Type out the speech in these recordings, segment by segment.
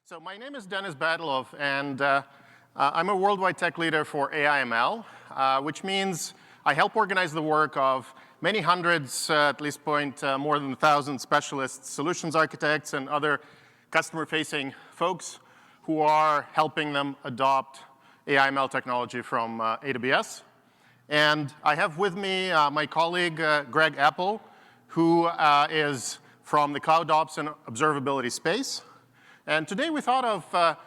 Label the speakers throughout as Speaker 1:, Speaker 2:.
Speaker 1: So my name is Dennis Badalov, and I'm a worldwide tech leader for AI/ML, which means I help organize the work of many hundreds, at least more than 1,000 specialists, solutions architects, and other customer-facing folks who are helping them adopt AI/ML technology from AWS. And I have with me my colleague, Greg Apple, who is from the Cloud Ops and Observability space. And today we thought of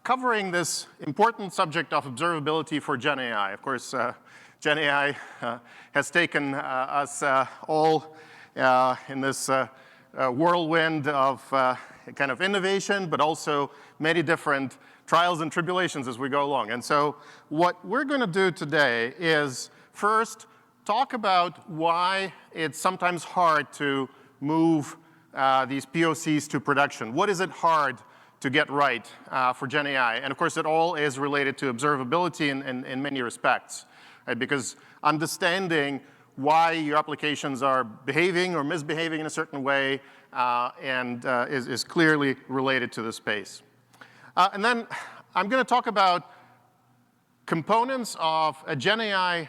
Speaker 1: covering this important subject of observability for GenAI. Of course, GenAI has taken us all in this whirlwind of kind of innovation, but also many different trials and tribulations as we go along. And so what we're going to do today is first talk about why it's sometimes hard to move these POCs to production. What is it hard to get right for GenAI? And of course, it all is related to observability in many respects, right? Because understanding why your applications are behaving or misbehaving in a certain way is clearly related to the space. And then I'm going to talk about components of a GenAI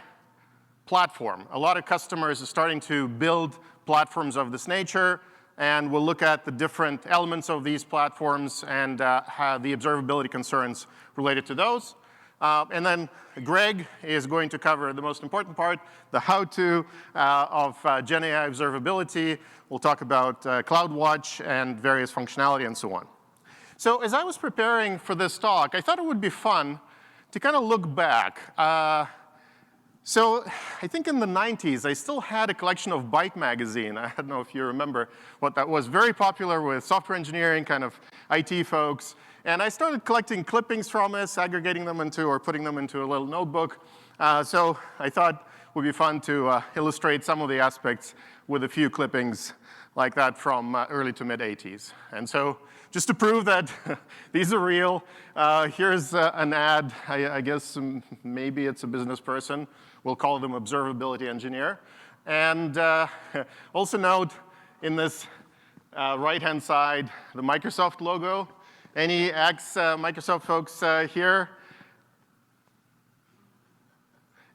Speaker 1: platform. A lot of customers are starting to build platforms of this nature, and we'll look at the different elements of these platforms and how the observability concerns related to those. And then Greg is going to cover the most important part, the how-to of GenAI observability. We'll talk about CloudWatch and various functionality and so on. So as I was preparing for this talk, I thought it would be fun to kind of look back. So I think in the 90s, I still had a collection of Byte magazine. I don't know if you remember what that was. Very popular with software engineering, kind of IT folks. And I started collecting clippings from it, aggregating them into or putting them into a little notebook. So I thought it would be fun to illustrate some of the aspects with a few clippings like that from early to mid-'80s. And so just to prove that these are real, here's an ad. I guess maybe it's a business person. We'll call them observability engineer. And also note in this right-hand side, the Microsoft logo. Any ex-Microsoft folks here?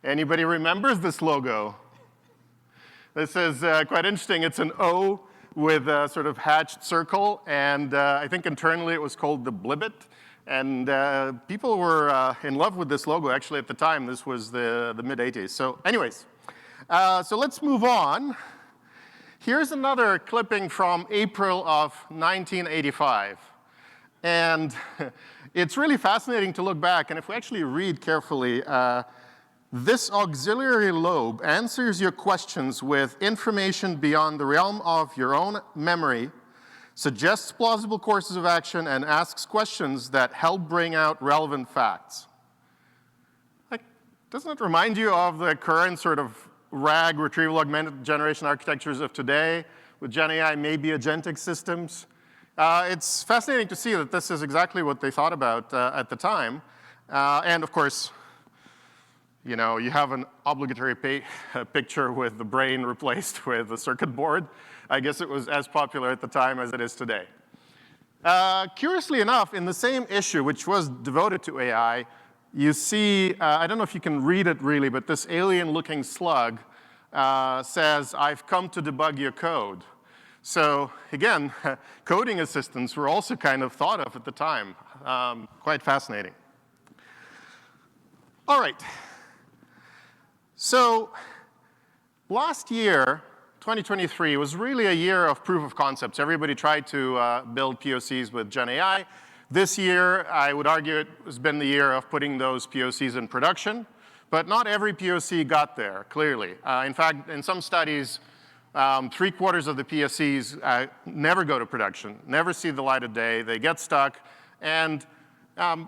Speaker 1: Anybody remembers this logo? This is quite interesting. It's an O with a sort of hatched circle, and I think internally it was called the Blibbit. And people were in love with this logo. Actually, at the time, this was the mid-'80s. So anyways, so let's move on. Here's another clipping from April of 1985. And it's really fascinating to look back. And if we actually read carefully, this auxiliary lobe answers your questions with information beyond the realm of your own memory, suggests plausible courses of action, and asks questions that help bring out relevant facts. Like, doesn't it remind you of the current sort of RAG, retrieval augmented generation architectures of today with GenAI, maybe agentic systems? It's fascinating to see that this is exactly what they thought about at the time. And of course, you know, you have an obligatory picture with the brain replaced with a circuit board. I guess it was as popular at the time as it is today. Curiously enough, in the same issue, which was devoted to AI, you see, I don't know if you can read it really, but this alien-looking slug says, "I've come to debug your code." So again, coding assistants were also kind of thought of at the time. Quite fascinating. All right. So last year, 2023, was really a year of proof of concepts. Everybody tried to build POCs with GenAI. This year, I would argue it has been the year of putting those POCs in production. But not every POC got there, clearly. In fact, in some studies, 3/4 of the POCs never go to production, never see the light of day. They get stuck. And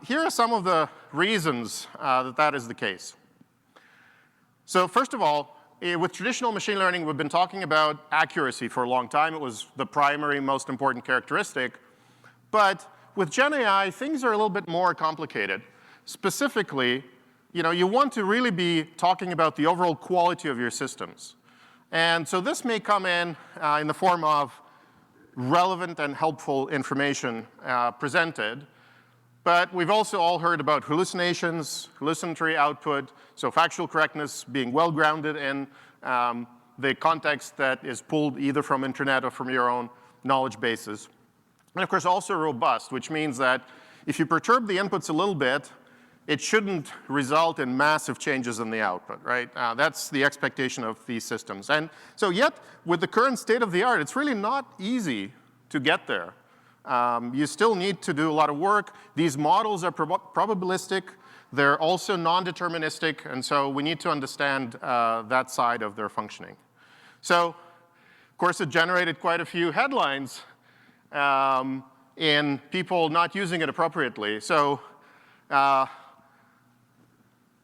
Speaker 1: here are some of the reasons that that is the case. So first of all, with traditional machine learning, we've been talking about accuracy for a long time. It was the primary, most important characteristic. But with GenAI, things are a little bit more complicated. Specifically, you want to really be talking about the overall quality of your systems. And so this may come in the form of relevant and helpful information presented. But we've also all heard about hallucinations, hallucinatory output, so factual correctness being well-grounded in the context that is pulled either from internet or from your own knowledge bases. And of course, also robust, which means that if you perturb the inputs a little bit, it shouldn't result in massive changes in the output, right? That's the expectation of these systems. And so yet, with the current state of the art, it's really not easy to get there. You still need to do a lot of work. These models are probabilistic. They're also non-deterministic, and so we need to understand that side of their functioning. So, of course, it generated quite a few headlines in people not using it appropriately. So,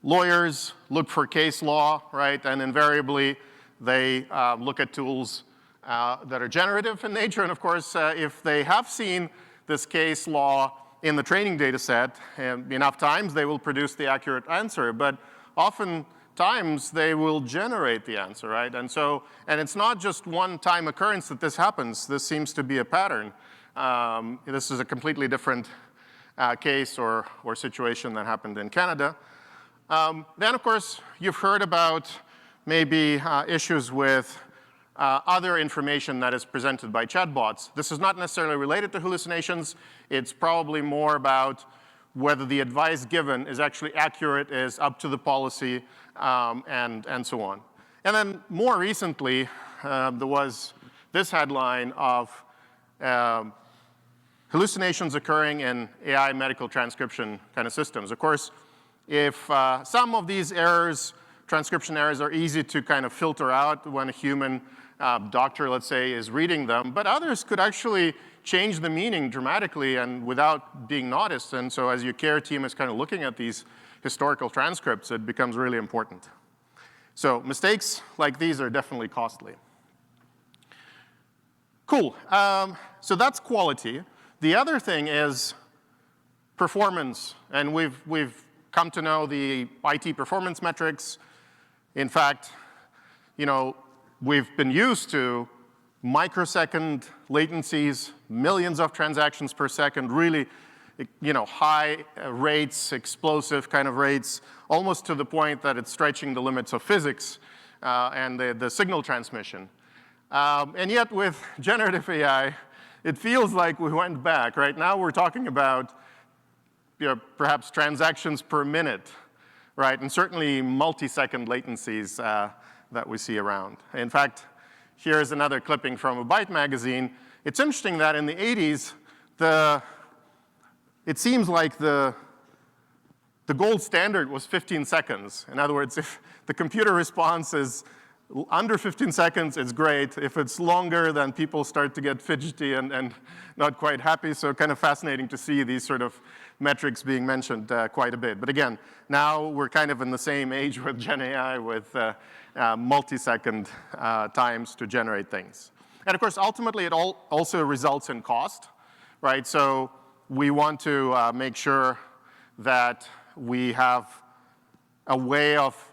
Speaker 1: lawyers look for case law, right? And invariably, they look at tools that are generative in nature. And of course, if they have seen this case law in the training data set enough times, they will produce the accurate answer. But oftentimes, they will generate the answer, right? And so, and it's not just one-time occurrence that this happens. This seems to be a pattern. This is a completely different case or situation that happened in Canada. Then, of course, you've heard about maybe issues with other information that is presented by chatbots. This is not necessarily related to hallucinations. It's probably more about whether the advice given is actually accurate, is up to the policy, and so on. And then more recently, there was this headline of hallucinations occurring in AI medical transcription kind of systems. Of course, if some of these errors, transcription errors, are easy to kind of filter out when a human doctor, let's say, is reading them, but others could actually change the meaning dramatically and without being noticed. And so as your care team is kind of looking at these historical transcripts, it becomes really important. So mistakes like these are definitely costly. Cool. So that's quality. The other thing is performance. And we've come to know the IT performance metrics. In fact, you know, we've been used to microsecond latencies, millions of transactions per second, really, you know, high rates, explosive kind of rates, almost to the point that it's stretching the limits of physics and the signal transmission. And yet with generative AI, it feels like we went back. Right now we're talking about, you know, perhaps transactions per minute, right? And certainly multi-second latencies that we see around. In fact, here's another clipping from a Byte magazine. It's interesting that in the 80s, it seems like the gold standard was 15 seconds. In other words, if the computer response is under 15 seconds, it's great. If it's longer, then people start to get fidgety and not quite happy. So kind of fascinating to see these sort of metrics being mentioned quite a bit. But again, now we're kind of in the same age with GenAI with multi-second times to generate things. And of course, ultimately, it also results in cost, right? So we want to make sure that we have a way of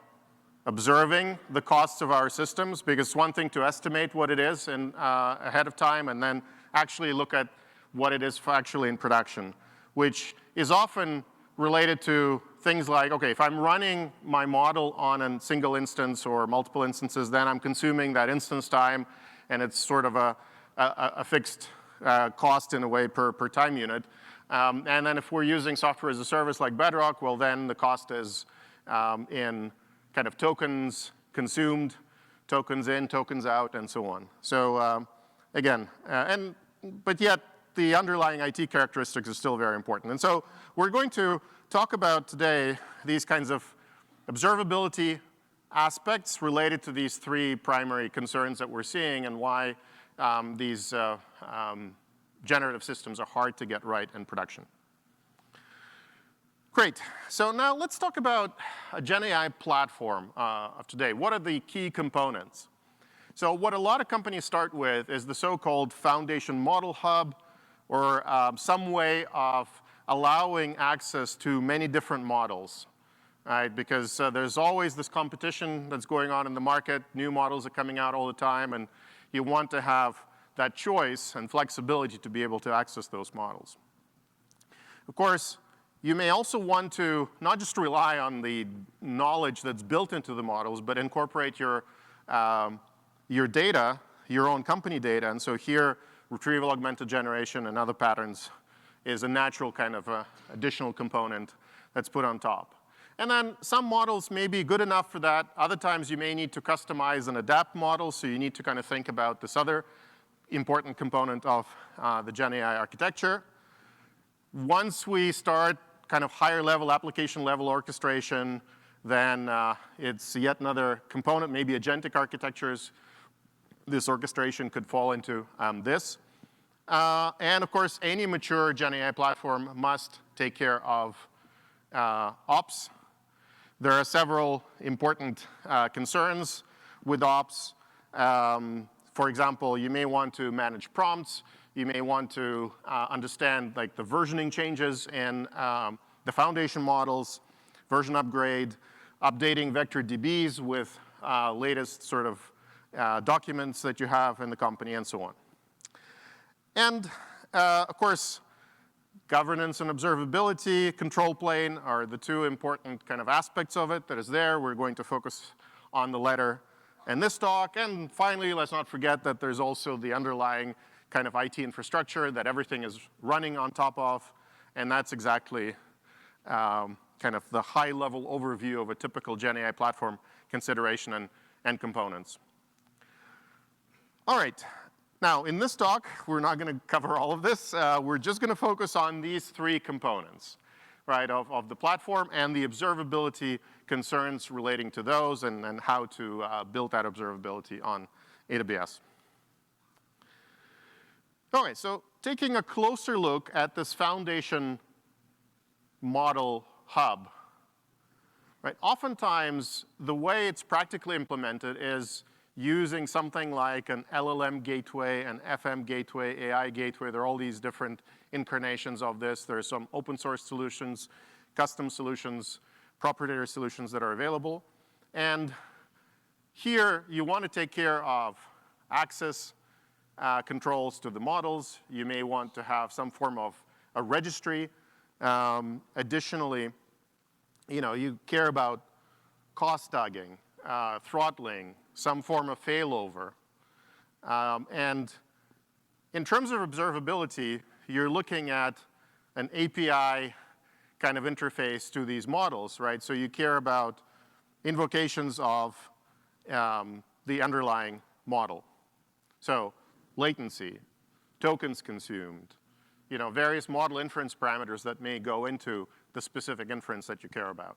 Speaker 1: observing the costs of our systems, because it's one thing to estimate what it is ahead of time and then actually look at what it is actually in production, which is often related to things like, okay, if I'm running my model on a single instance or multiple instances, then I'm consuming that instance time, and it's sort of a fixed cost in a way per time unit. And then if we're using software as a service like Bedrock, well, then the cost is in kind of tokens consumed, tokens in, tokens out, and so on. So again, but yet the underlying IT characteristics are still very important. And so we're going to talk about today these kinds of observability aspects related to these three primary concerns that we're seeing and why these generative systems are hard to get right in production. Great. So now let's talk about a GenAI platform of today. What are the key components? So what a lot of companies start with is the so-called foundation model hub, or some way of allowing access to many different models, right? Because there's always this competition that's going on in the market. New models are coming out all the time, and you want to have that choice and flexibility to be able to access those models. Of course, you may also want to not just rely on the knowledge that's built into the models, but incorporate your data, your own company data. And so here, retrieval augmented generation and other patterns is a natural kind of additional component that's put on top. And then some models may be good enough for that. Other times you may need to customize and adapt models, so you need to kind of think about this other important component of the GenAI architecture. Once we start kind of higher level, application level orchestration, then it's yet another component, maybe agentic architectures. This orchestration could fall into this. And of course, any mature GenAI platform must take care of ops. There are several important concerns with ops. For example, you may want to manage prompts. You may want to understand like the versioning changes in the foundation models, version upgrade, updating vector DBs with latest sort of documents that you have in the company, and so on. And of course, governance and observability, control plane are the two important kind of aspects of it that is there. We're going to focus on the latter in this talk. And finally, let's not forget that there's also the underlying kind of IT infrastructure that everything is running on top of. And that's exactly kind of the high-level overview of a typical GenAI platform consideration and components. All right. Now, in this talk, we're not going to cover all of this. We're just going to focus on these three components, right, of the platform and the observability concerns relating to those and how to build that observability on AWS. All right, so taking a closer look at this foundation model hub, right, oftentimes the way it's practically implemented is using something like an LLM gateway, an FM gateway, AI gateway. There are all these different incarnations of this. There are some open source solutions, custom solutions, proprietary solutions that are available. And here, you want to take care of access controls to the models. You may want to have some form of a registry. Additionally, you care about cost tagging, throttling, some form of failover. And in terms of observability, you're looking at an API kind of interface to these models, right? So you care about invocations of the underlying model. So latency, tokens consumed, various model inference parameters that may go into the specific inference that you care about.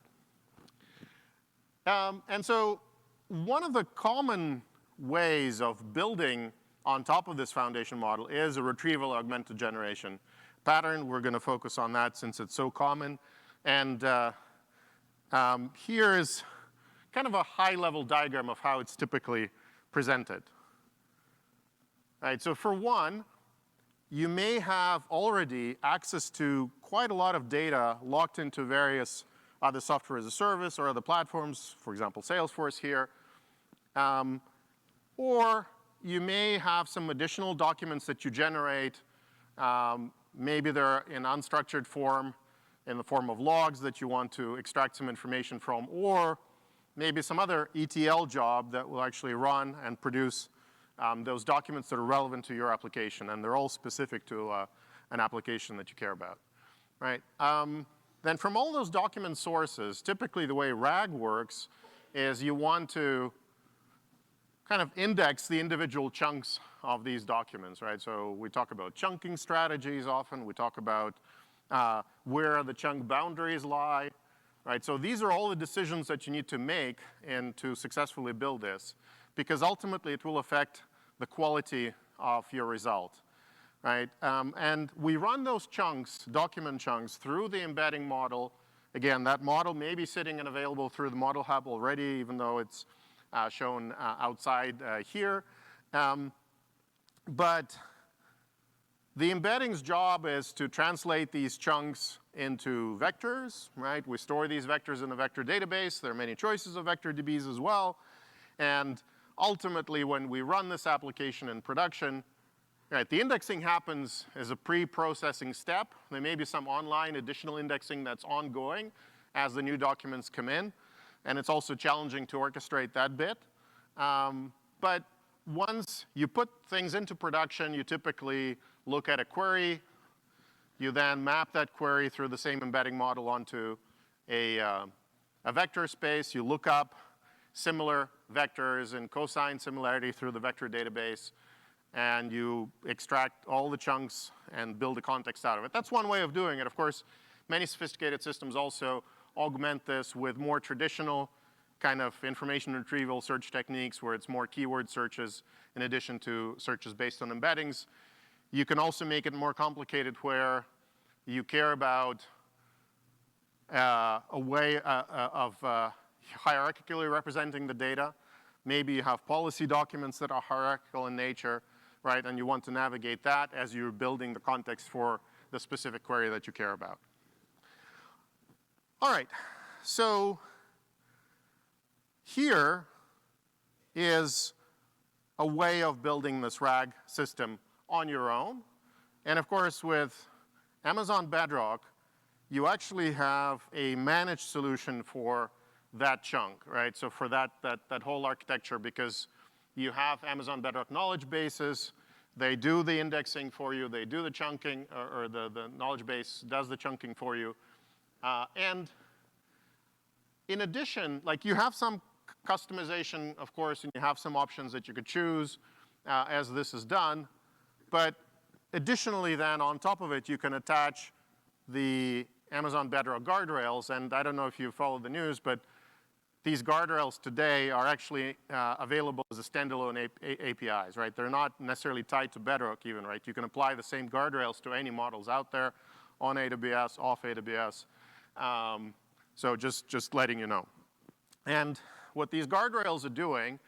Speaker 1: And so one of the common ways of building on top of this foundation model is a retrieval augmented generation pattern. We're going to focus on that since it's so common. And here is kind of a high-level diagram of how it's typically presented. Right, so for one, you may have already access to quite a lot of data locked into various other software as a service or other platforms, for example, Salesforce here. Or you may have some additional documents that you generate. Maybe they're in unstructured form, in the form of logs that you want to extract some information from, or maybe some other ETL job that will actually run and produce those documents that are relevant to your application, and they're all specific to an application that you care about, right? Then from all those document sources, typically the way RAG works is you want to kind of index the individual chunks of these documents, right? So we talk about chunking strategies often. We talk about where the chunk boundaries lie, right? So these are all the decisions that you need to make and to successfully build this, because ultimately it will affect the quality of your result, right? And we run those chunks, document chunks, through the embedding model. Again, that model may be sitting and available through the model hub already, even though it's shown outside here. But the embedding's job is to translate these chunks into vectors, right? We store these vectors in a vector database. There are many choices of vector DBs as well. And ultimately, when we run this application in production, Right, the indexing happens as a pre-processing step. There may be some online additional indexing that's ongoing as the new documents come in, and it's also challenging to orchestrate that bit. But once you put things into production, you typically look at a query. You then map that query through the same embedding model onto a vector space. You look up similar vectors and cosine similarity through the vector database, and you extract all the chunks and build a context out of it. That's one way of doing it. Of course, many sophisticated systems also augment this with more traditional kind of information retrieval search techniques where it's more keyword searches in addition to searches based on embeddings. You can also make it more complicated where you care about a way of hierarchically representing the data. Maybe you have policy documents that are hierarchical in nature, right? And you want to navigate that as you're building the context for the specific query that you care about. All right, so here is a way of building this RAG system on your own. And of course, with Amazon Bedrock, you actually have a managed solution for that chunk, right? So for that whole architecture, because you have Amazon Bedrock knowledge bases. They do the indexing for you. They do the chunking, or the knowledge base does the chunking for you. And in addition, like you have some customization, of course, and you have some options that you could choose as this is done. But additionally then, on top of it, you can attach the Amazon Bedrock guardrails. And I don't know if you follow the news, but these guardrails today are actually available as a standalone APIs, right? They're not necessarily tied to Bedrock even, right? You can apply the same guardrails to any models out there on AWS, off AWS. So just letting you know. And what these guardrails are doing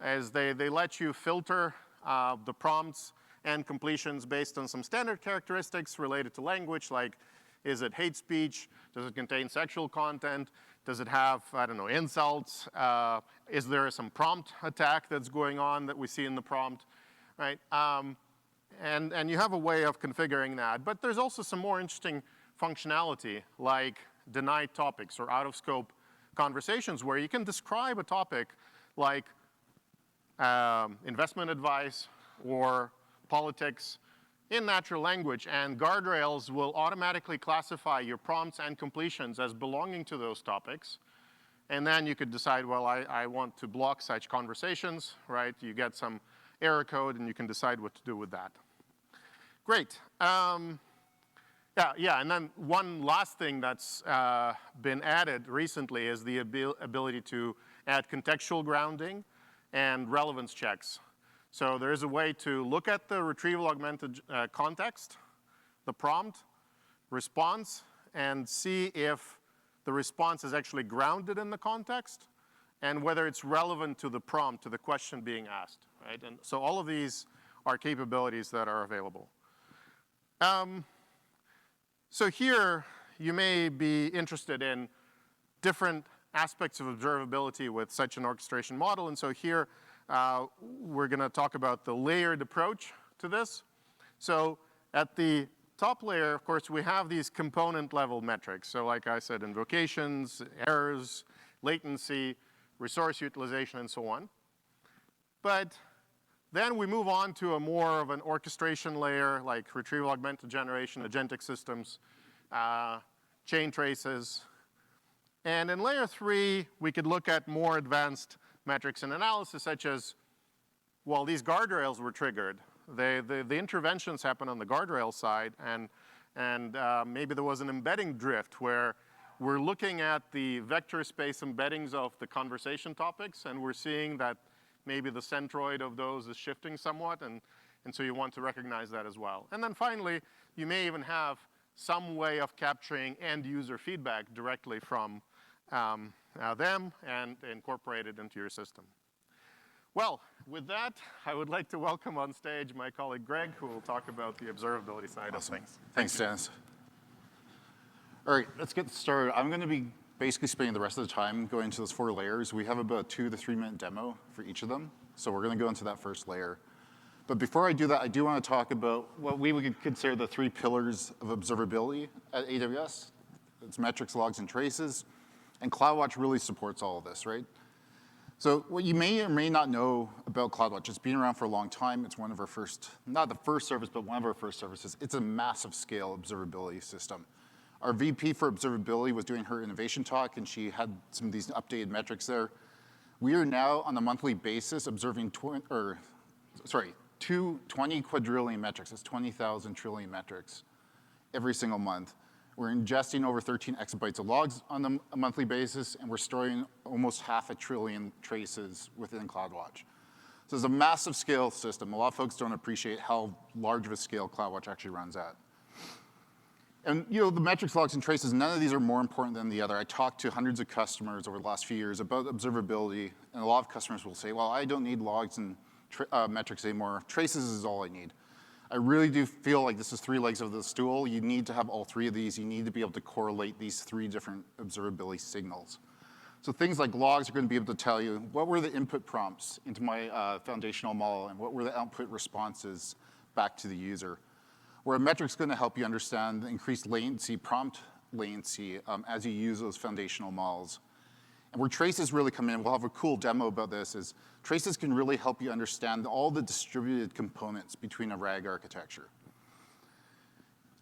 Speaker 1: is they let you filter the prompts and completions based on some standard characteristics related to language, like is it hate speech? Does it contain sexual content? Does it have, I don't know, insults? Is there some prompt attack that's going on that we see in the prompt, right? And you have a way of configuring that. But there's also some more interesting functionality, like denied topics or out-of-scope conversations, where you can describe a topic like investment advice or politics in natural language, and guardrails will automatically classify your prompts and completions as belonging to those topics. And then you could decide, well, I want to block such conversations, right? You get some error code, and you can decide what to do with that. Great. And then one last thing that's been added recently is the ability to add contextual grounding and relevance checks. So there is a way to look at the retrieval augmented context, the prompt, response, and see if the response is actually grounded in the context and whether it's relevant to the prompt, to the question being asked, right? And so all of these are capabilities that are available. So here, you may be interested in different aspects of observability with such an orchestration model. And so here, we're going to talk about the layered approach to this. So at the top layer, of course, we have these component level metrics. So like I said, invocations, errors, latency, resource utilization, and so on. But then we move on to a more of an orchestration layer, like retrieval augmented generation, agentic systems, chain traces. And in layer 3, we could look at more advanced metrics and analysis, such as, well, these guardrails were triggered. The interventions happen on the guardrail side, and maybe there was an embedding drift where we're looking at the vector space embeddings of the conversation topics, and we're seeing that maybe the centroid of those is shifting somewhat, and so you want to recognize that as well. And then finally, you may even have some way of capturing end-user feedback directly from them and incorporate it into your system. Well, with that, I would like to welcome on stage my colleague Greg, who will talk about the observability side of things.
Speaker 2: Thanks, Dennis. All right, let's get started. I'm going to be basically spending the rest of the time going into those 4 layers. We have about a 2 to 3 minute demo for each of them. So we're going to go into that first layer. But before I do that, I do want to talk about what we would consider the 3 pillars of observability at AWS. It's metrics, logs, and traces. And CloudWatch really supports all of this, right? So what you may or may not know about CloudWatch, it's been around for a long time. It's one of our first, not the first service, but one of our first services. It's a massive scale observability system. Our VP for observability was doing her innovation talk, and she had some of these updated metrics there. We are now on a monthly basis observing 20 quadrillion metrics. That's 20,000 trillion metrics every single month. We're ingesting over 13 exabytes of logs on a monthly basis, and we're storing almost 500 billion traces within CloudWatch. So it's a massive scale system. A lot of folks don't appreciate how large of a scale CloudWatch actually runs at. And the metrics, logs, and traces, none of these are more important than the other. I talked to hundreds of customers over the last few years about observability, and a lot of customers will say, well, I don't need logs and metrics anymore. Traces is all I need. I really do feel like this is 3 legs of the stool. You need to have all 3 of these. You need to be able to correlate these 3 different observability signals. So things like logs are going to be able to tell you what were the input prompts into my foundational model and what were the output responses back to the user. Where a metric's going to help you understand the increased latency, prompt latency, as you use those foundational models. And where traces really come in, we'll have a cool demo about this, is traces can really help you understand all the distributed components between a RAG architecture.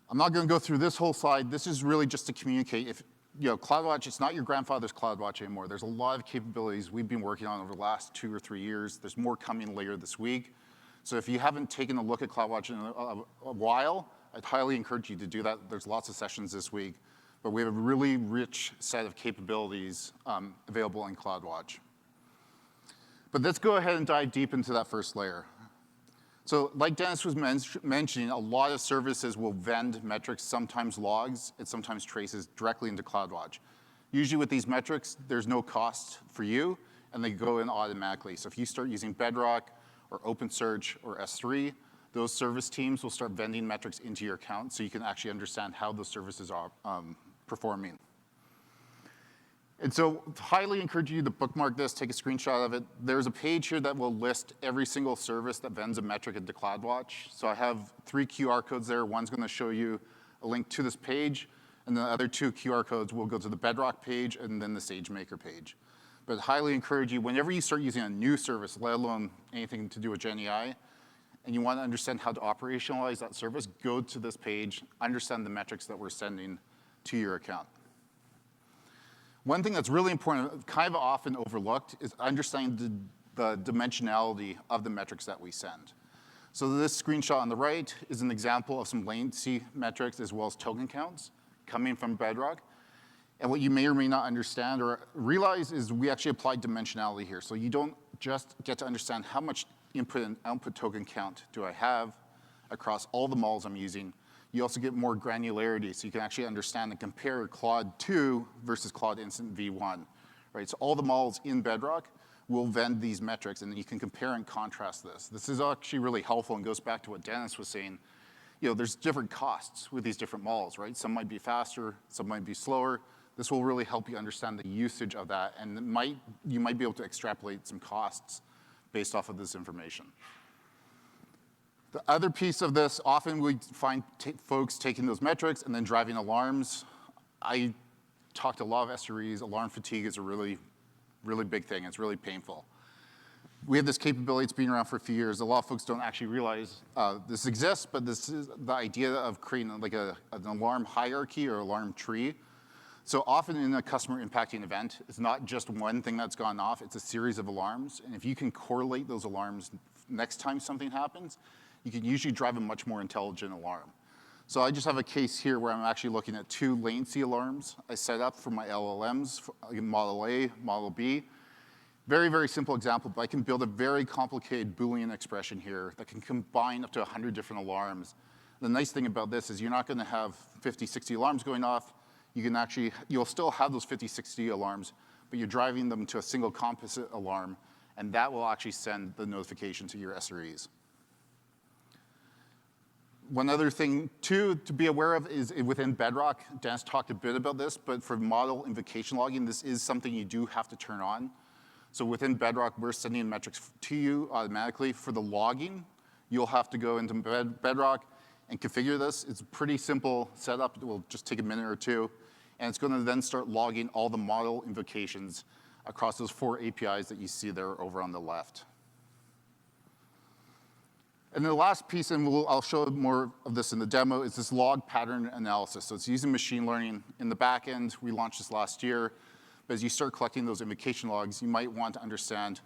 Speaker 2: I'm not going to go through this whole slide. This is really just to communicate. If CloudWatch, it's not your grandfather's CloudWatch anymore. There's a lot of capabilities we've been working on over the last 2 or 3 years. There's more coming later this week. So if you haven't taken a look at CloudWatch in a while, I'd highly encourage you to do that. There's lots of sessions this week. But we have a really rich set of capabilities available in CloudWatch. But let's go ahead and dive deep into that first layer. So like Dennis was mentioning, a lot of services will vend metrics, sometimes logs, and sometimes traces directly into CloudWatch. Usually with these metrics, there's no cost for you, and they go in automatically. So if you start using Bedrock or OpenSearch or S3, those service teams will start vending metrics into your account so you can actually understand how those services are performing. And so highly encourage you to bookmark this, take a screenshot of it. There's a page here that will list every single service that vends a metric into CloudWatch. So I have 3 QR codes there. One's going to show you a link to this page, and the other 2 QR codes will go to the Bedrock page and then the SageMaker page. But highly encourage you, whenever you start using a new service, let alone anything to do with GenAI, and you want to understand how to operationalize that service, go to this page, understand the metrics that we're sending to your account. One thing that's really important, kind of often overlooked, is understanding the dimensionality of the metrics that we send. So this screenshot on the right is an example of some latency metrics as well as token counts coming from Bedrock. And what you may or may not understand or realize is we actually applied dimensionality here. So you don't just get to understand how much input and output token count do I have across all the models I'm using. You also get more granularity, so you can actually understand and compare Claude 2 versus Claude Instant v1, right? So all the models in Bedrock will vend these metrics, and then you can compare and contrast this. This is actually really helpful and goes back to what Dennis was saying. There's different costs with these different models, right? Some might be faster, some might be slower. This will really help you understand the usage of that, and you might be able to extrapolate some costs based off of this information. The other piece of this, often we find folks taking those metrics and then driving alarms. I talked to a lot of SREs. Alarm fatigue is a really, really big thing. It's really painful. We have this capability. It's been around for a few years. A lot of folks don't actually realize this exists, but this is the idea of creating like an alarm hierarchy or alarm tree. So often in a customer impacting event, it's not just one thing that's gone off. It's a series of alarms. And if you can correlate those alarms next time something happens, you can usually drive a much more intelligent alarm. So I just have a case here where I'm actually looking at 2 latency alarms I set up for my LLMs, Model A, Model B. Very, very simple example, but I can build a very complicated Boolean expression here that can combine up to 100 different alarms. The nice thing about this is you're not going to have 50, 60 alarms going off. You'll still have those 50, 60 alarms, but you're driving them to a single composite alarm, and that will actually send the notification to your SREs. One other thing, too, to be aware of is within Bedrock, Dennis talked a bit about this, but for model invocation logging, this is something you do have to turn on. So within Bedrock, we're sending metrics to you automatically. For the logging, you'll have to go into Bedrock and configure this. It's a pretty simple setup. It will just take a minute or two. And it's going to then start logging all the model invocations across those 4 APIs that you see there over on the left. And the last piece, and I'll show more of this in the demo, is this log pattern analysis. So it's using machine learning in the back end. We launched this last year. But as you start collecting those invocation logs, you might want to understand,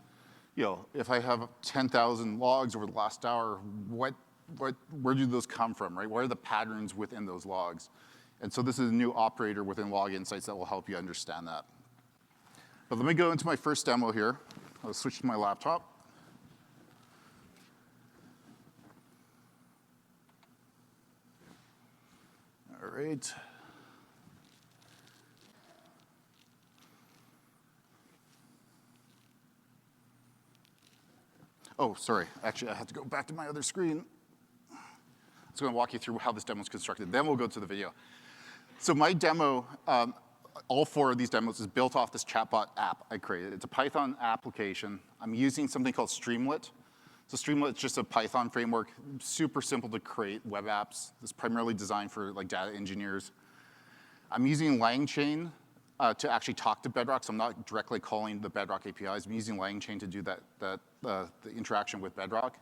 Speaker 2: if I have 10,000 logs over the last hour, where do those come from, right? What are the patterns within those logs? And so this is a new operator within Log Insights that will help you understand that. But let me go into my first demo here. I'll switch to my laptop. All right. Oh, sorry. Actually, I have to go back to my other screen. I was going to walk you through how this demo is constructed. Then we'll go to the video. So my demo, all 4 of these demos is built off this chatbot app I created. It's a Python application. I'm using something called Streamlit. So Streamlit is just a Python framework, super simple to create web apps. It's primarily designed for data engineers. I'm using LangChain to actually talk to Bedrock, so I'm not directly calling the Bedrock APIs. I'm using LangChain to do the interaction with Bedrock.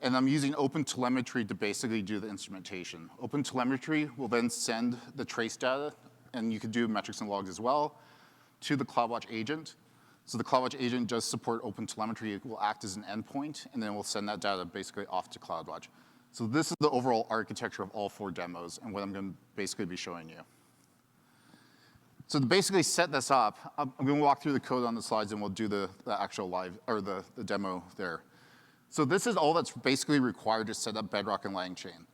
Speaker 2: And I'm using OpenTelemetry to basically do the instrumentation. OpenTelemetry will then send the trace data, and you can do metrics and logs as well, to the CloudWatch agent. So the CloudWatch agent does support OpenTelemetry. It will act as an endpoint, and then we'll send that data basically off to CloudWatch. So this is the overall architecture of all 4 demos and what I'm going to basically be showing you. So to basically set this up, I'm going to walk through the code on the slides, and we'll do the actual live, or the demo there. So this is all that's basically required to set up Bedrock and LangChain.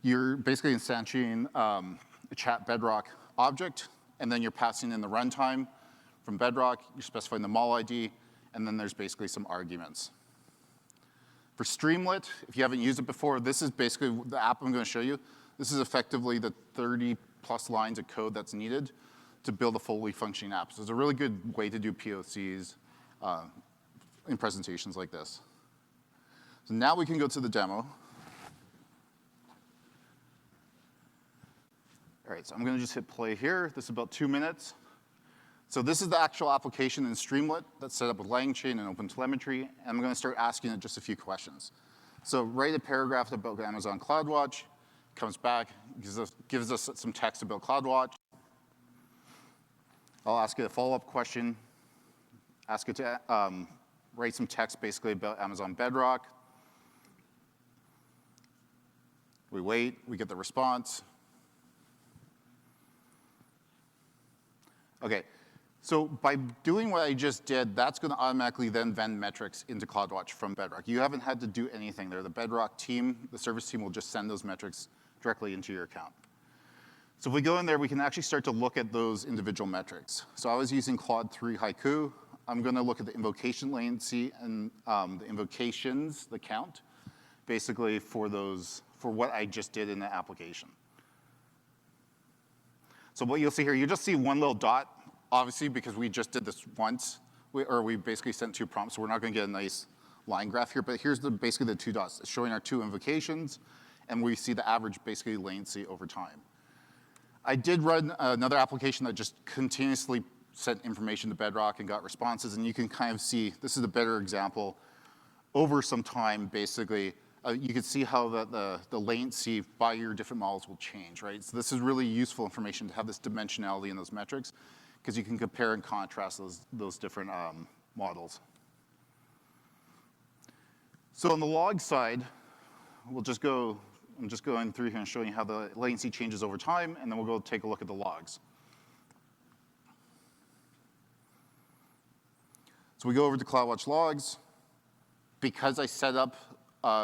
Speaker 2: You're basically instantiating a chat Bedrock object, and then you're passing in the runtime from Bedrock, you're specifying the mol ID, and then there's basically some arguments. For Streamlit, if you haven't used it before, this is basically the app I'm going to show you. This is effectively the 30+ lines of code that's needed to build a fully functioning app. So it's a really good way to do POCs in presentations like this. So now we can go to the demo. All right, so I'm going to just hit play here. This is about 2 minutes. So this is the actual application in Streamlit that's set up with LangChain and OpenTelemetry, and I'm going to start asking it just a few questions. So write a paragraph about Amazon CloudWatch, comes back, gives us some text about CloudWatch. I'll ask it a follow-up question, ask it to write some text basically about Amazon Bedrock. We wait, we get the response. OK. So by doing what I just did, that's going to automatically then vend metrics into CloudWatch from Bedrock. You haven't had to do anything there. The Bedrock team, the service team, will just send those metrics directly into your account. So if we go in there, we can actually start to look at those individual metrics. So I was using Claude 3 Haiku. I'm going to look at the invocation latency and the invocations, the count, basically for what I just did in the application. So what you'll see here, you just see one little dot. Obviously, because we just did this once, we basically sent 2 prompts, so we're not going to get a nice line graph here. But here's basically the 2 dots. It's showing our 2 invocations, and we see the average basically latency over time. I did run another application that just continuously sent information to Bedrock and got responses, and you can kind of see, this is a better example. Over some time, basically, you can see how the latency by your different models will change, right? So this is really useful information to have this dimensionality in those metrics, because you can compare and contrast those different models. So on the log side, I'm just going through here and showing you how the latency changes over time, and then we'll go take a look at the logs. So we go over to CloudWatch logs. Because I set up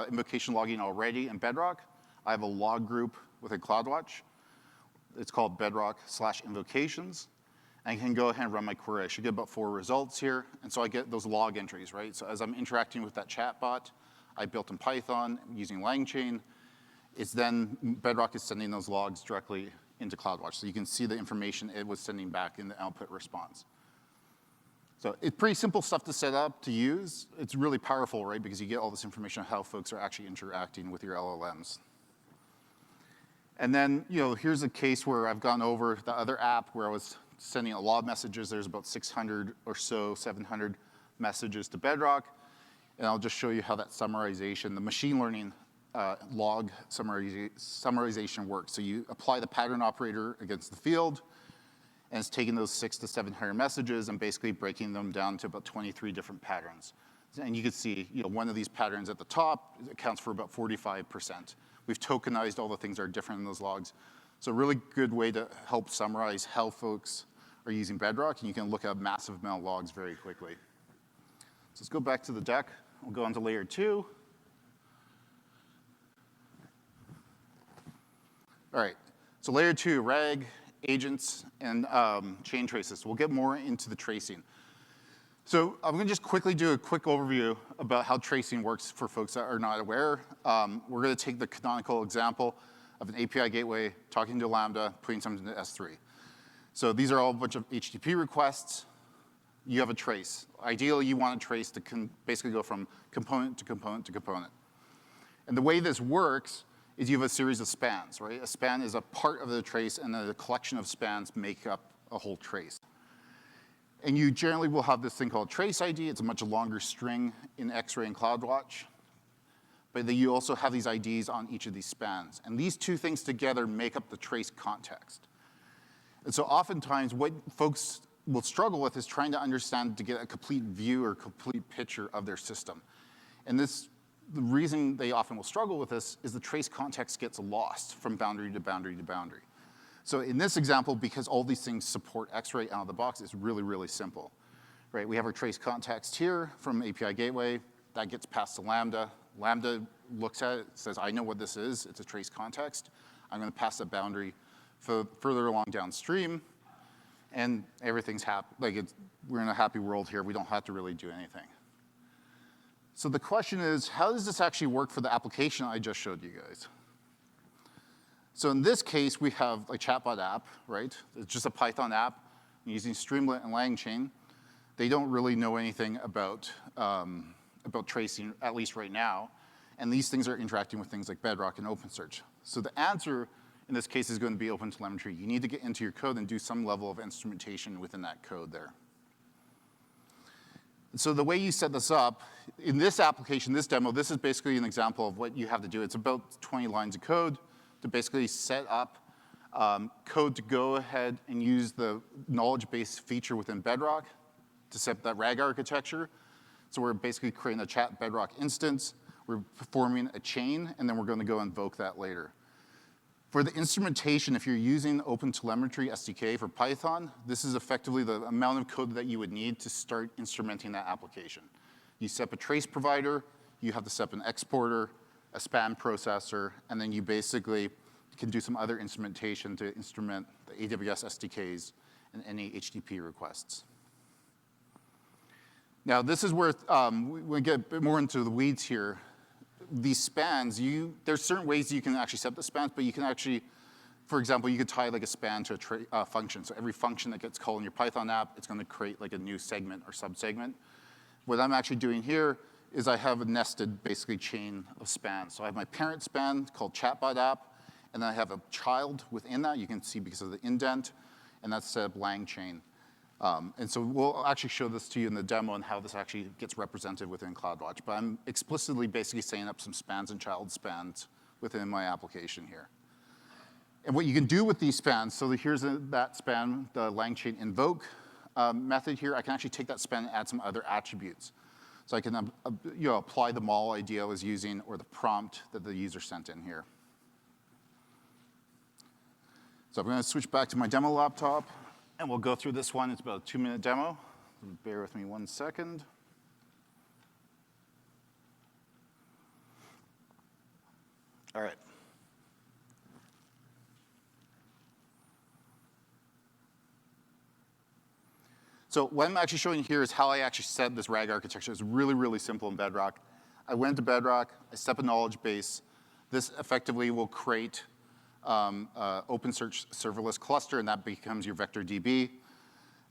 Speaker 2: invocation logging already in Bedrock, I have a log group within CloudWatch. It's called Bedrock/invocations. I can go ahead and run my query. I should get about 4 results here. And so I get those log entries, right? So as I'm interacting with that chatbot, I built in Python using LangChain. It's then Bedrock is sending those logs directly into CloudWatch. So you can see the information it was sending back in the output response. So it's pretty simple stuff to set up, to use. It's really powerful, right? Because you get all this information on how folks are actually interacting with your LLMs. And then, here's a case where I've gone over the other app where I was sending a lot of messages. There's about 600 or so, 700 messages to Bedrock. And I'll just show you how that summarization, the machine learning log summarization works. So you apply the pattern operator against the field, and it's taking those 600 to 700 messages and basically breaking them down to about 23 different patterns. And you can see, one of these patterns at the top accounts for about 45%. We've tokenized all the things that are different in those logs. So a really good way to help summarize how folks are using Bedrock, and you can look at a massive amount of logs very quickly. So let's go back to the deck. We'll go on to layer 2. All right, so layer 2, RAG, agents, and chain traces. We'll get more into the tracing. So I'm going to just quickly do a quick overview about how tracing works for folks that are not aware. We're going to take the canonical example of an API gateway talking to Lambda, putting something into S3. So these are all a bunch of HTTP requests. You have a trace. Ideally, you want a trace to basically go from component to component to component. And the way this works is you have a series of spans, right? A span is a part of the trace, and then a collection of spans make up a whole trace. And you generally will have this thing called trace ID. It's a much longer string in X-Ray and CloudWatch. But then you also have these IDs on each of these spans. And these two things together make up the trace context. And so oftentimes, what folks will struggle with is trying to understand to get a complete view or complete picture of their system. And the reason they often will struggle with this is the trace context gets lost from boundary to boundary to boundary. So in this example, because all these things support X-Ray out of the box, it's really, really simple. Right? We have our trace context here from API Gateway. That gets passed to Lambda. Lambda looks at it, says, I know what this is. It's a trace context. I'm going to pass a boundary further along downstream. And everything's happy. We're in a happy world here. We don't have to really do anything. So the question is, how does this actually work for the application I just showed you guys? So in this case, we have a chatbot app, right? It's just a Python app using Streamlit and LangChain. They don't really know anything about tracing, at least right now. And these things are interacting with things like Bedrock and OpenSearch. So the answer in this case is going to be OpenTelemetry. You need to get into your code and do some level of instrumentation within that code there. So the way you set this up, in this application, this demo, this is basically an example of what you have to do. It's about 20 lines of code to basically set up code to go ahead and use the knowledge base feature within Bedrock to set that RAG architecture. So we're basically creating a chat Bedrock instance. We're performing a chain, and then we're going to go invoke that later. For the instrumentation, if you're using OpenTelemetry SDK for Python, this is effectively the amount of code that you would need to start instrumenting that application. You set up a trace provider, you have to set up an exporter, a span processor, and then you basically can do some other instrumentation to instrument the AWS SDKs and any HTTP requests. Now, this is where we get a bit more into the weeds here. These spans, there's certain ways you can actually set up the spans, but you can actually, for example, you could tie like a span to a function. So every function that gets called in your Python app, it's going to create like a new segment or subsegment. What I'm actually doing here is I have a nested, basically, chain of spans. So I have my parent span called chatbot app, and then I have a child within that. You can see because of the indent, and that's set up LangChain. And so we'll actually show this to you in the demo and how this actually gets represented within CloudWatch. But I'm explicitly basically setting up some spans and child spans within my application here. And what you can do with these spans, so here's that span, the LangChain invoke method here. I can actually take that span and add some other attributes. So I can apply the mall ID I was using or the prompt that the user sent in here. So I'm going to switch back to my demo laptop. And we'll go through this one. It's about a 2-minute demo. Bear with me 1 second. All right. So what I'm actually showing you here is how I actually set this RAG architecture. It's really, really simple in Bedrock. I went into Bedrock. I set up a knowledge base. This effectively will create OpenSearch serverless cluster, and that becomes your vector DB.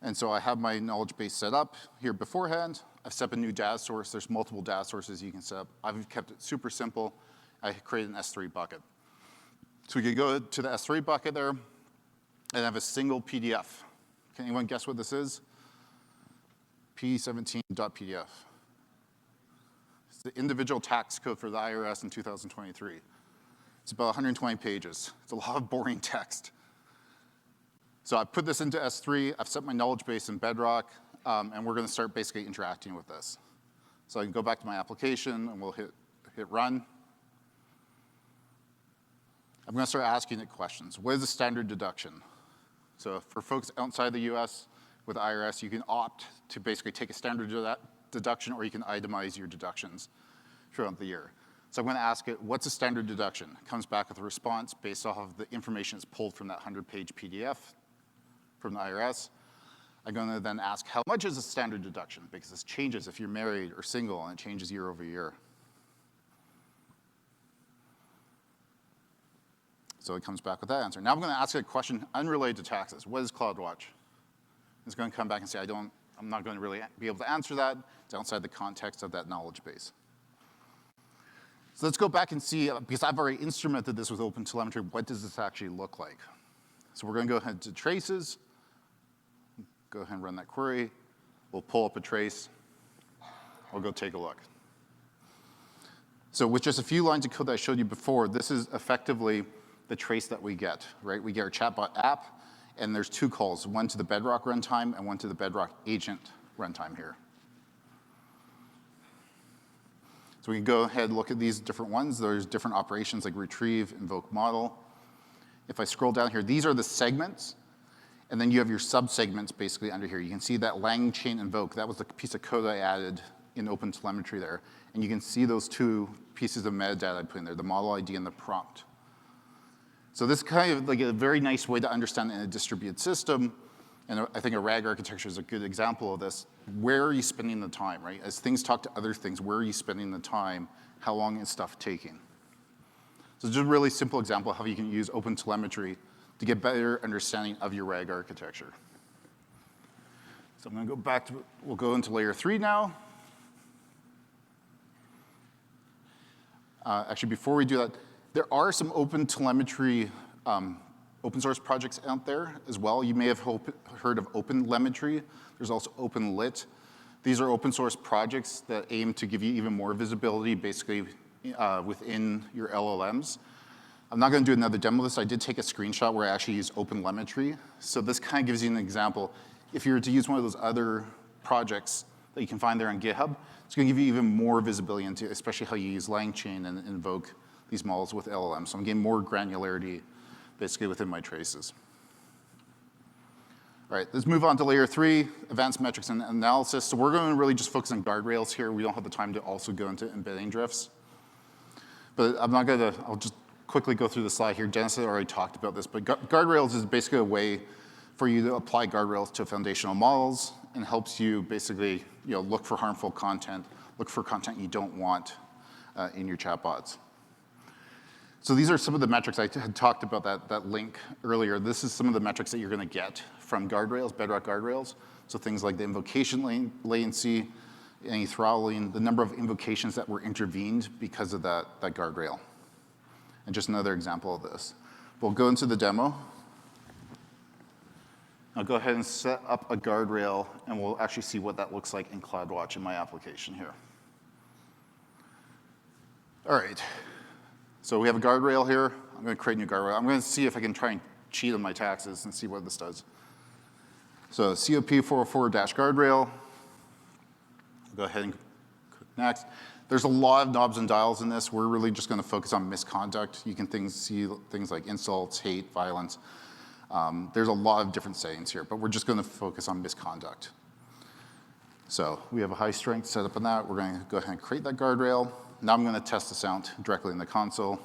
Speaker 2: And so I have my knowledge base set up here beforehand. I've set up a new data source. There's multiple data sources you can set up. I've kept it super simple. I created an S3 bucket. So we could go to the S3 bucket there and have a single PDF. Can anyone guess what this is? P17.pdf. It's the individual tax code for the IRS in 2023. It's about 120 pages. It's a lot of boring text. So I put this into S3. I've set my knowledge base in Bedrock, and we're going to start basically interacting with this. So I can go back to my application, and we'll hit run. I'm going to start asking it questions. What is a standard deduction? So for folks outside the US with IRS, you can opt to basically take a standard deduction, or you can itemize your deductions throughout the year. So I'm going to ask it, what's a standard deduction? It comes back with a response based off of the information it's pulled from that 100-page PDF from the IRS. I'm going to then ask, how much is a standard deduction? Because this changes if you're married or single, and it changes year over year. So it comes back with that answer. Now I'm going to ask it a question unrelated to taxes. What is CloudWatch? It's going to come back and say, I'm not going to really be able to answer that. It's outside the context of that knowledge base. So let's go back and see, because I've already instrumented this with OpenTelemetry, what does this actually look like? So we're going to go ahead to traces. Go ahead and run that query. We'll pull up a trace. We'll go take a look. So with just a few lines of code that I showed you before, this is effectively the trace that we get, right? We get our chatbot app, and there's two calls, one to the Bedrock runtime and one to the Bedrock agent runtime here. So we can go ahead and look at these different ones. There's different operations like retrieve, invoke model. If I scroll down here, these are the segments. And then you have your subsegments basically under here. You can see that lang chain invoke. That was the piece of code I added in OpenTelemetry there. And you can see those two pieces of metadata I put in there, the model ID and the prompt. So this is kind of like a very nice way to understand in a distributed system. And I think a RAG architecture is a good example of this. Where are you spending the time, right? As things talk to other things, where are you spending the time? How long is stuff taking? So just a really simple example of how you can use OpenTelemetry to get better understanding of your RAG architecture. So I'm going to go back to, we'll go into layer 3 now. Actually, before we do that, there are some OpenTelemetry open source projects out there as well. You may have heard of OpenTelemetry. There's also OpenLit. These are open source projects that aim to give you even more visibility basically within your LLMs. I'm not going to do another demo of this. I did take a screenshot where I actually used OpenTelemetry. So this kind of gives you an example. If you were to use one of those other projects that you can find there on GitHub, it's going to give you even more visibility into especially how you use LangChain and invoke these models with LLMs. So I'm getting more granularity basically within my traces. All right, let's move on to layer 3, advanced metrics and analysis. So we're going to really just focus on guardrails here. We don't have the time to also go into embedding drifts. But I'm not going to, I'll just quickly go through the slide here. Dennis had already talked about this, but guardrails is basically a way for you to apply guardrails to foundational models and helps you basically look for harmful content, look for content you don't want in your chatbots. So these are some of the metrics. I had talked about that link earlier. This is some of the metrics that you're going to get from guardrails, Bedrock guardrails. So things like the invocation latency, any throttling, the number of invocations that were intervened because of that guardrail. And just another example of this. We'll go into the demo. I'll go ahead and set up a guardrail, and we'll actually see what that looks like in CloudWatch in my application here. All right. So we have a guardrail here. I'm going to create a new guardrail. I'm going to see if I can try and cheat on my taxes and see what this does. So COP404-guardrail. Go ahead and click next. There's a lot of knobs and dials in this. We're really just going to focus on misconduct. You can see things like insults, hate, violence. There's a lot of different settings here, but we're just going to focus on misconduct. So we have a high strength set up on that. We're going to go ahead and create that guardrail. Now I'm going to test this out directly in the console.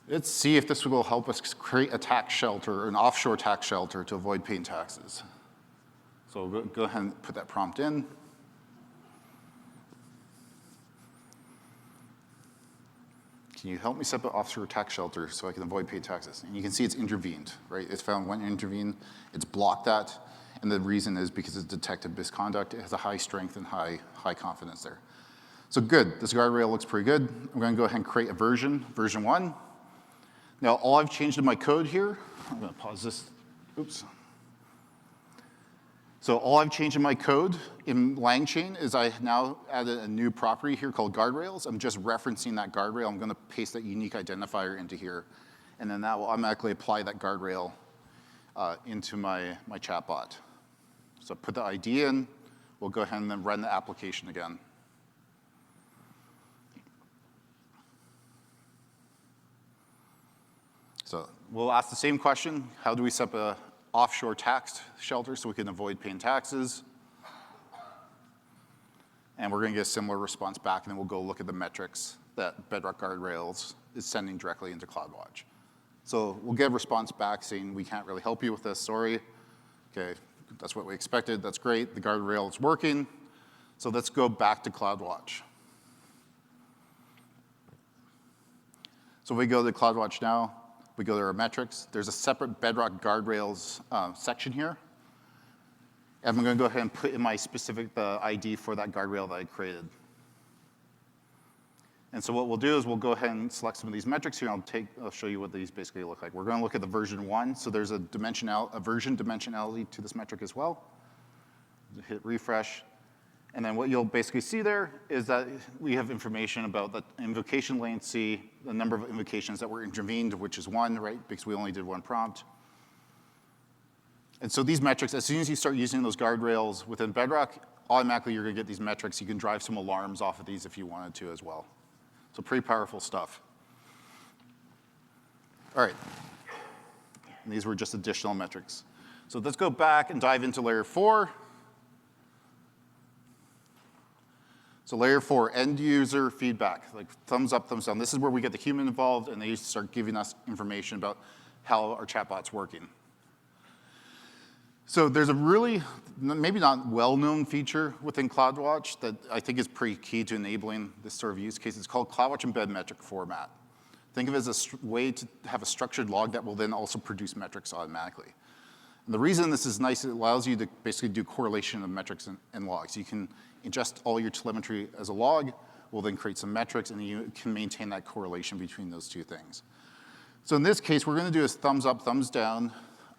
Speaker 2: Let's see if this will help us create a tax shelter, an offshore tax shelter to avoid paying taxes. So we'll go ahead and put that prompt in. can you help me set up an offshore tax shelter so I can avoid paid taxes? And you can see it's intervened, right? It's found when intervened, it's blocked that, and the reason is because it's detected misconduct. It has a high strength and high confidence there. So good, this guardrail looks pretty good. I'm gonna go ahead and create a version 1. Now, all I've changed in my code here, I'm gonna pause this, oops. So all I've changed in my code in LangChain is I now added a new property here called guardrails. I'm just referencing that guardrail. I'm gonna paste that unique identifier into here, and then that will automatically apply that guardrail into my chatbot. So put the ID in, we'll go ahead and then run the application again. So we'll ask the same question, how do we set up an offshore tax shelter so we can avoid paying taxes? And we're gonna get a similar response back, and then we'll go look at the metrics that Bedrock Guardrails is sending directly into CloudWatch. So we'll get a response back saying, we can't really help you with this, sorry. Okay, that's what we expected, that's great, the guardrail is working. So let's go back to CloudWatch. So we go to CloudWatch now, we go to our metrics. There's a separate Bedrock Guardrails section here. And I'm gonna go ahead and put in my specific ID for that guardrail that I created. And so what we'll do is we'll go ahead and select some of these metrics here. I'll show you what these basically look like. We're gonna look at the version 1. So there's a version dimensionality to this metric as well. Hit refresh. And then what you'll basically see there is that we have information about the invocation latency, the number of invocations that were intervened, which is 1, right? Because we only did 1 prompt. And so these metrics, as soon as you start using those guardrails within Bedrock, automatically you're gonna get these metrics. You can drive some alarms off of these if you wanted to as well. So pretty powerful stuff. All right. And these were just additional metrics. So let's go back and dive into layer 4. So layer 4, end user feedback, like thumbs up, thumbs down. This is where we get the human involved, and they start giving us information about how our chatbot's working. So there's a really, maybe not well-known feature within CloudWatch that I think is pretty key to enabling this sort of use case. It's called CloudWatch Embed Metric Format. Think of it as a way to have a structured log that will then also produce metrics automatically. And the reason this is nice, it allows you to basically do correlation of metrics and logs. You can ingest all your telemetry as a log, we'll then create some metrics, and you can maintain that correlation between those two things. So in this case, we're gonna do a thumbs up, thumbs down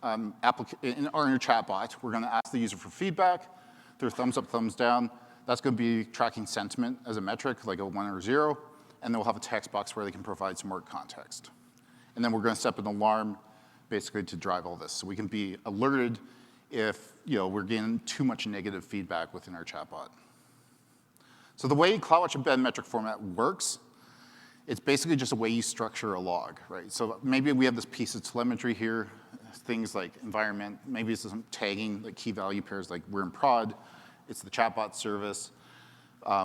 Speaker 2: in our chatbot. We're gonna ask the user for feedback through thumbs up, thumbs down. That's gonna be tracking sentiment as a metric, like a 1 or 0, and then we'll have a text box where they can provide some more context. And then we're gonna set up an alarm basically to drive all this. So we can be alerted if we're getting too much negative feedback within our chatbot. So the way CloudWatch Embed Metric Format works, it's basically just a way you structure a log, right? So maybe we have this piece of telemetry here, things like environment, maybe it's some tagging, like key value pairs, like we're in prod, it's the chatbot service.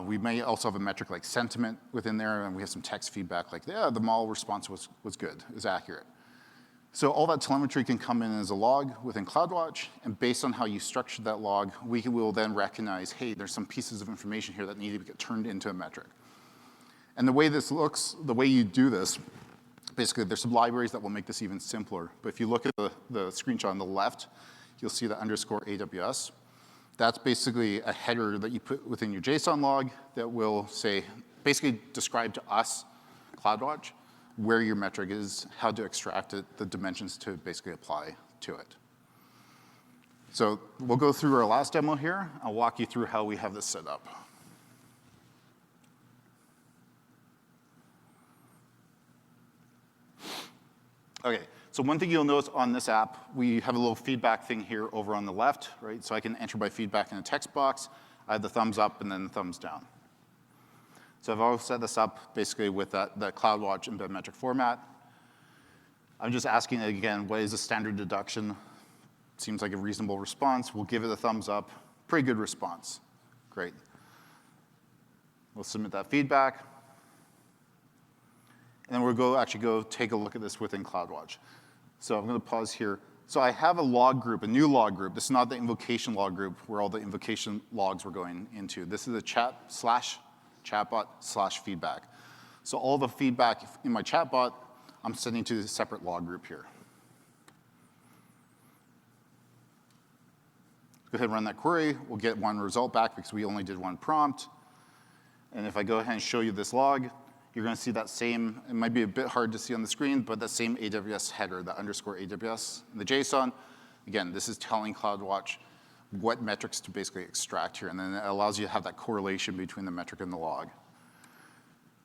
Speaker 2: We may also have a metric like sentiment within there, and we have some text feedback like, yeah, the model response was good, it was accurate. So all that telemetry can come in as a log within CloudWatch, and based on how you structure that log, we will then recognize, hey, there's some pieces of information here that need to get turned into a metric. And the way this looks, the way you do this, basically there's some libraries that will make this even simpler. But if you look at the screenshot on the left, you'll see the underscore AWS. That's basically a header that you put within your JSON log that will say, basically describe to us, CloudWatch, where your metric is, how to extract it, the dimensions to basically apply to it. So we'll go through our last demo here. I'll walk you through how we have this set up. Okay, so one thing you'll notice on this app, we have a little feedback thing here over on the left, right? So I can enter my feedback in a text box. I have the thumbs up and then the thumbs down. So I've always set this up basically with that CloudWatch Embed Metric Format. I'm just asking it again, what is a standard deduction? Seems like a reasonable response. We'll give it a thumbs up. Pretty good response. Great. We'll submit that feedback. And then we'll actually go take a look at this within CloudWatch. So I'm gonna pause here. So I have a log group, a new log group. This is not the invocation log group where all the invocation logs were going into. This is a chatbot/feedback. So all the feedback in my chatbot, I'm sending to a separate log group here. Go ahead and run that query. We'll get one result back because we only did one prompt. And if I go ahead and show you this log, you're going to see that same, it might be a bit hard to see on the screen, but that same AWS header, the underscore AWS in the JSON. Again, this is telling CloudWatch what metrics to basically extract here, and then it allows you to have that correlation between the metric and the log.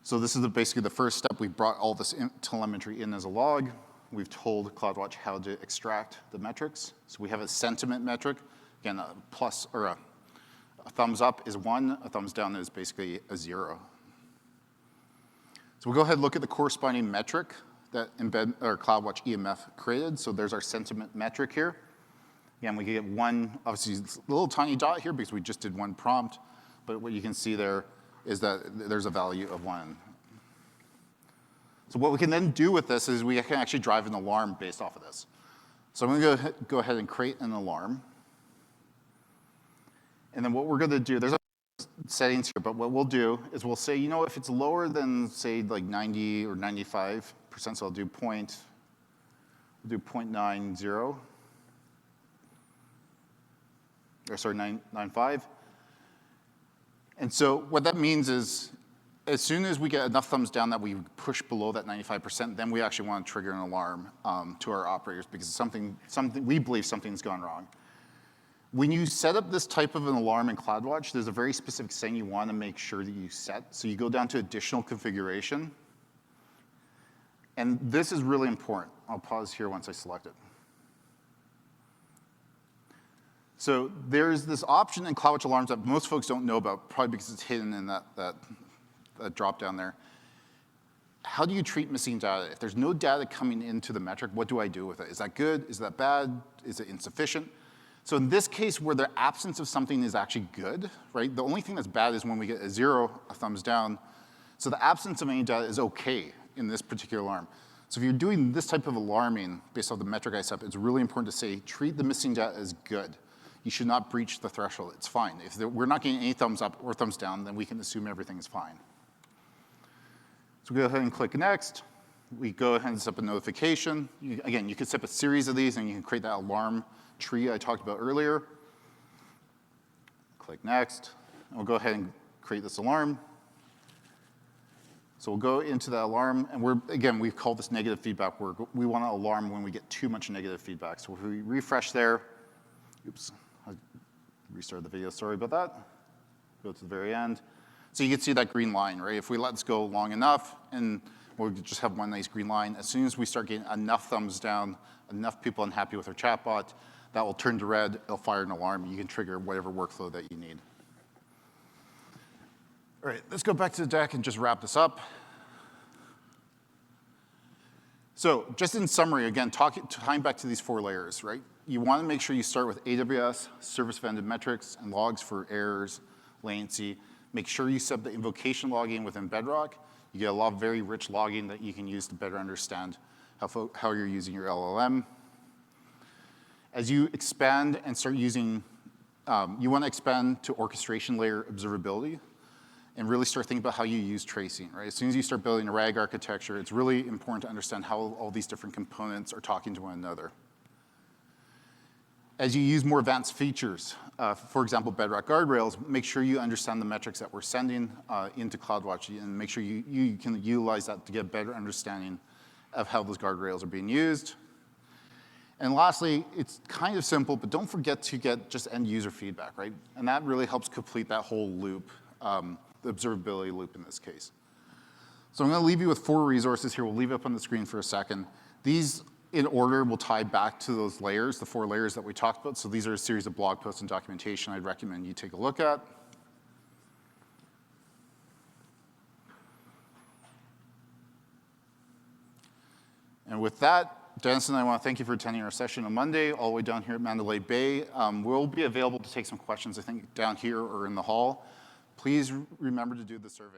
Speaker 2: So this is basically the first step. We've brought all this telemetry in as a log. We've told CloudWatch how to extract the metrics. So we have a sentiment metric. Again, a plus or a thumbs up is 1, a thumbs down is basically a 0. So we'll go ahead and look at the corresponding metric that CloudWatch EMF created. So there's our sentiment metric here. Again, we get one, obviously, it's a little tiny dot here because we just did one prompt. But what you can see there is that there's a value of 1. So what we can then do with this is we can actually drive an alarm based off of this. So I'm going to go ahead and create an alarm. And then what we're going to do, there's settings here, but what we'll do is we'll say, you know, if it's lower than, say, like 90 or 95%, so I'll do 0.90, or sorry, 9.95. And so what that means is as soon as we get enough thumbs down that we push below that 95%, then we actually want to trigger an alarm to our operators because we believe something's gone wrong. When you set up this type of an alarm in CloudWatch, there's a very specific setting you want to make sure that you set. So you go down to additional configuration. And this is really important. I'll pause here once I select it. So there's this option in CloudWatch Alarms that most folks don't know about, probably because it's hidden in that drop down there. How do you treat missing data? If there's no data coming into the metric, what do I do with it? Is that good? Is that bad? Is it insufficient? So in this case, where the absence of something is actually good, right? The only thing that's bad is when we get a 0, a thumbs down. So the absence of any data is OK in this particular alarm. So if you're doing this type of alarming based on the metric I set up, it's really important to say, treat the missing data as good. You should not breach the threshold. It's fine. If we're not getting any thumbs up or thumbs down, then we can assume everything is fine. So we go ahead and click Next. We go ahead and set up a notification. Again, you can set up a series of these, and you can create that alarm tree I talked about earlier. Click Next. And we'll go ahead and create this alarm. So we'll go into that alarm, and we've called this negative feedback. We want to alarm when we get too much negative feedback. So if we refresh there, oops, I restarted the video, sorry about that. Go to the very end. So you can see that green line, right? If we let this go long enough, and we'll just have one nice green line, as soon as we start getting enough thumbs down, enough people unhappy with our chatbot, that will turn to red, it'll fire an alarm, you can trigger whatever workflow that you need. All right, let's go back to the deck and just wrap this up. So just in summary, again, tying back to these 4 layers, right? You want to make sure you start with AWS, service-vended metrics, and logs for errors, latency. Make sure you set up the invocation logging within Bedrock. You get a lot of very rich logging that you can use to better understand how you're using your LLM. As you expand and start using, you want to expand to orchestration layer observability and really start thinking about how you use tracing, right? As soon as you start building a RAG architecture, it's really important to understand how all these different components are talking to one another. As you use more advanced features, for example, Bedrock guardrails, make sure you understand the metrics that we're sending into CloudWatch and make sure you can utilize that to get a better understanding of how those guardrails are being used. And lastly, it's kind of simple, but don't forget to get just end user feedback, right? And that really helps complete that whole loop, the observability loop in this case. So I'm going to leave you with 4 resources here. We'll leave it up on the screen for a second. These, in order, will tie back to those layers, the 4 layers that we talked about. So these are a series of blog posts and documentation I'd recommend you take a look at. And with that, Dennis and I want to thank you for attending our session on Monday, all the way down here at Mandalay Bay. We'll be available to take some questions, I think, down here or in the hall. Please remember to do the survey.